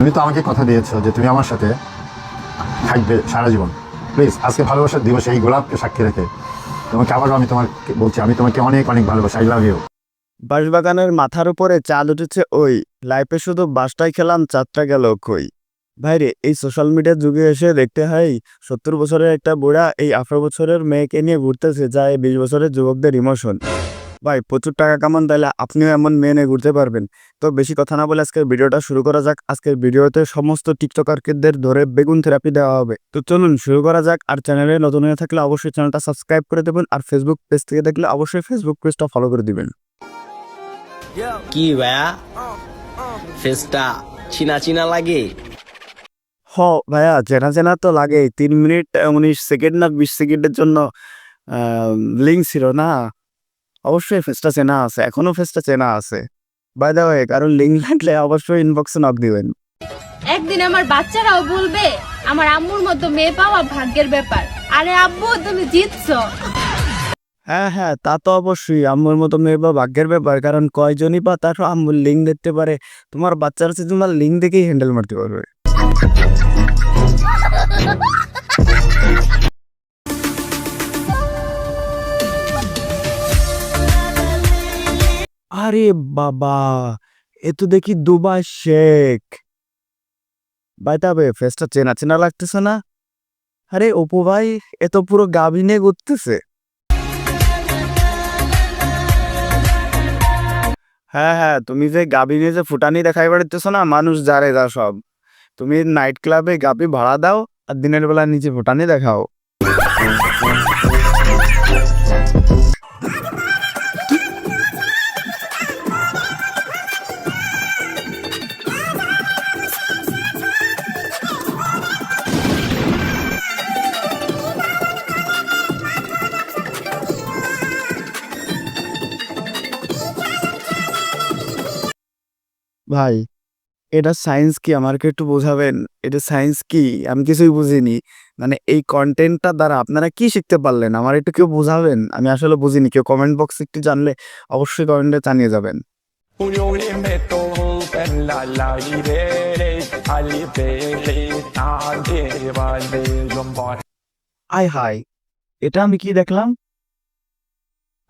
তুমি তো আমাকে কথা দিয়েছো যে তুমি আমার সাথে থাকবে সারা জীবন। প্লিজ আজকে ভালোবাসার দিবসে এই গোলাপকে সাক্ষী রেখে তোমাকে আবারও আমি তোমাকে বলছি, আমি তোমাকে অনেক অনেক ভালোবাসি। I love you. বাঁশবাগানের মাথার উপরে চাঁদ উঠেছে ওই, লাইফে শুধু বাসটাই খেলাম, চাঁদটা গেল কই। ভাইরে, এই সোশ্যাল মিডিয়ার যুগে এসে দেখতে হয় 70 বছরের একটা বুড়া এই 18 বছরের মেয়েকে নিয়ে ঘুরতেছে, যা এই 20 বছরের যুবকদের ইমোশন। ভাই, প্রচুর টাকা কামান, তাহলে আপনিও এমন মেয়ে নিয়ে ঘুরতে পারবেন। তো বেশি কথা না বলে আজকের ভিডিওটা শুরু করা যাক। আজকের ভিডিওতে সমস্ত টিকটকারদের ধরে বেগুন থেরাপি দেওয়া হবে। তো চলুন শুরু করা যাক। আর চ্যানেলে নতুন হয়ে থাকলে অবশ্যই চ্যানেলটা সাবস্ক্রাইব করে দেবেন, আর ফেসবুক পেজ থেকে দেখলে অবশ্যই ফেসবুক পেজটা ফলো করে দিবেন। কি ভাইয়া, ফেসটা চিনা চিনা লাগে? ভাইয়া, চেনা চেনা তো লাগে। 3 মিনিট 19 সেকেন্ড না 20 সেকেন্ডের জন্য লিঙ্ক ছিল না। অবশ্যই ফেসটা চেনা আছে, এখনো ফেসটা চেনা আছে। বাই দ্য ওয়ে, কারণ লিঙ্ক লাগলে অবশ্যই ইনবক্সে নক দিবেন। একদিন আমার বাচ্চারাও বলবে আমার আম্মুর মতো মেয়ে পাওয়া ভাগ্যের ব্যাপার। আরে আব্বু, তুমি জিতছো। হ্যাঁ, তা তো অবশ্যই আম্মুর মতো মেয়ে বা ভাগ্যের ব্যাপার, কারণ কয়জনই বা তার আম্মুর লিঙ্ক দেখতে পারে। তোমার বাচ্চারা সাথে তোমার লিঙ্ক দেখেই হ্যান্ডেল মারতে পারবে। আরে বাবা, এ তো দেখি দুবাই শেখ। ভাই, তবে ফেসটা চেনা চেনা লাগতেছে না? আরে অপু ভাই, এ তো পুরো গাভী নিয়ে ঘুরতেছে। হ্যাঁ, তুমি যে গাভী নিয়ে যে ফুটানি দেখাই বেড়াতেছো না, মানুষ যারে যা সব। তুমি নাইট ক্লাবে গাভী ভাড়া দাও, আর দিনের বেলা নিচে ফুটানি দেখাও। ভাই, এটা সায়েন্স কি? আমাকে একটু বোঝাবেন, এটা সায়েন্স কি? আমি কিছুই বুঝিনি। মানে এই কন্টেন্টটা দ্বারা আপনারা কি শিখতে পারলেন, আমার একটু কেউ বোঝাবেন? আমি আসলে বুঝিনি। কেউ কমেন্ট বক্সে একটু জানলে অবশ্যই কমেন্টে জানিয়ে যাবেন। আয় হায়, এটা আমি কি দেখলাম?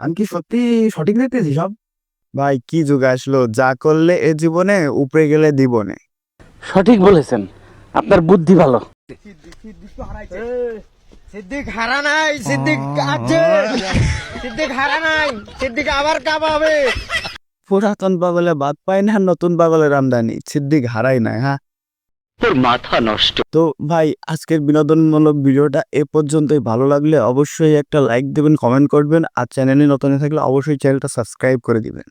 আমি কি সত্যি সঠিক দেখতেছি সব? ভাই, কি যুগ আসলো, যা করলে এ জীবনে উপরে গেলে দিবনে। সঠিক বলেছেন, আপনার বুদ্ধি ভালো। সিদ্দিক হারা নাই, সিদ্দিক আছে, সিদ্দিক হারা নাই, সিদ্দিক আবার কাঁপাবে। পুরাতন পাগলে বাদ পায় না, নতুন পাগলের আমদানি। সিদ্দিক হারাই নাই। হ্যাঁ, তোর মাথা নষ্ট। তো ভাই, আজকের বিনোদনমূলক ভিডিওটা এ পর্যন্তই। ভালো লাগলে অবশ্যই একটা লাইক দেবেন, কমেন্ট করবেন, আর চ্যানেলে নতুন হয়ে থাকলে অবশ্যই চ্যানেলটা সাবস্ক্রাইব করে দিবেন।